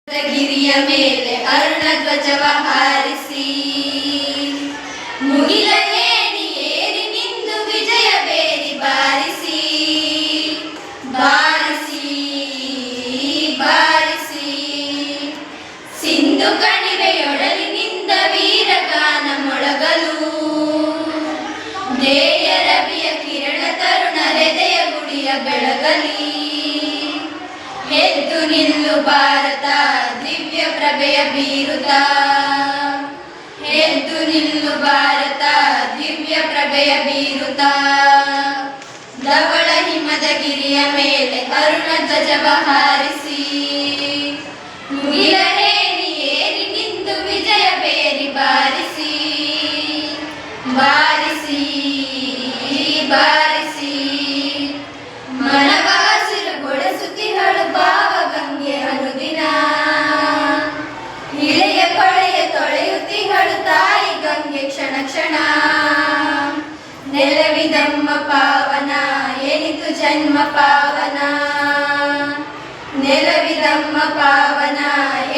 ಗಿರಿಯ ಮೇಲೆ ಅರುಣ ಧ್ವಜವ ಹಾರಿಸಿ ಮುಗಿಲ ಏಣಿ ಏರಿ ನಿಂದು ವಿಜಯ ಬೇರಿ ಬಾರಿಸಿ ಬಾರಿಸಿ ಬಾರಿಸಿ ಸಿಂಧು ಕಣಿವೆಯೊಡಲಿನಿಂದ ವೀರಗಾನ ಮೊಳಗಲು ದೇಯ ರವಿಯ ಕಿರಣ ತರುಣ ಹೃದಯ ಗುಡಿಯ ಬೆಳಗಲಿ ಎದ್ದು ನಿಲ್ಲು ಭಾರತ ದಿವ್ಯ ಪ್ರಭೆಯ ಬೀರುತ್ತ ಎದ್ದು ನಿಲ್ಲು ಭಾರತ ದಿವ್ಯ ಪ್ರಭೆಯ ಬೀರುತ್ತ ಧವಳ ಹಿಮದ ಗಿರಿಯ ಮೇಲೆ ಅರುಣ ಧ್ವಜವ ಹಾರಿಸಿ ಮುಗಿಲ ಏಣಿ ಏರಿ ನಿಂದು ವಿಜಯ ಬೇರಿ ಬಾರಿಸಿ ಬಾರಿಸಿ ಬಾರಿಸಿ ಮನವ ಹಸಿರುಗೊಳಿಸುತ್ತಿಹಳು ಭಾವಗಂಗೆ ಅನುದಿನ ಇಳೆಯ ಕೊಳೆಯ ತೊಳೆಯುತ್ತಿಹಳು ತಾಯಿ ಗಂಗೆ ಕ್ಷಣ ಕ್ಷಣ ನೆಲವಿದಮ್ಮ ಪಾವನ ಎನಿತು ಜನ್ಮ ಪಾವನ ನೆಲವಿದಮ್ಮ ಪಾವನ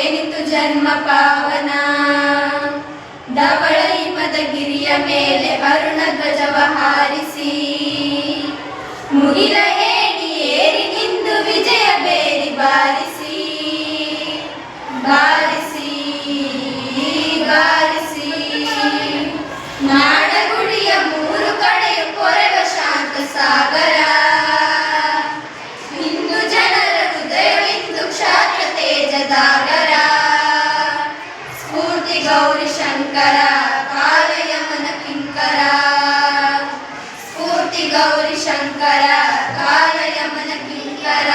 ಎನಿತು ಜನ್ಮ ಪಾವನ ಧವಳ ಹಿಮದ ಗಿರಿಯ ಮೇಲೆ ಅರುಣ ಧ್ವಜವ ಹಾರಿಸಿ ಮುಗಿಲ ಏಣಿ ಏರಿ ನಿಂದು ವಿಜಯ ಬೇರಿ ಬಾರಿಸಿ ಬಾರಿಸಿ ಬಾರಿಸಿ ನಾಡಗುಡಿಯ ಮೂರು ಕಡೆಯು ಕೊರೆವ ಶಾಂತ ಸಾಗರ ಹಿಂದೂ ಜನರ ಹೃದಯವಿಂದು ಕ್ಷಾತ್ರ ತೇಜದಾಗರ ಸ್ಫೂರ್ತಿ ಗೌರಿ ಶಂಕರ ಕಾಲಯಮನ ಕಿಂಕರ ಸ್ಫೂರ್ತಿ ಗೌರಿ ಶಂಕರ ಕಾಲಯಮನ ಕಿಂಕರ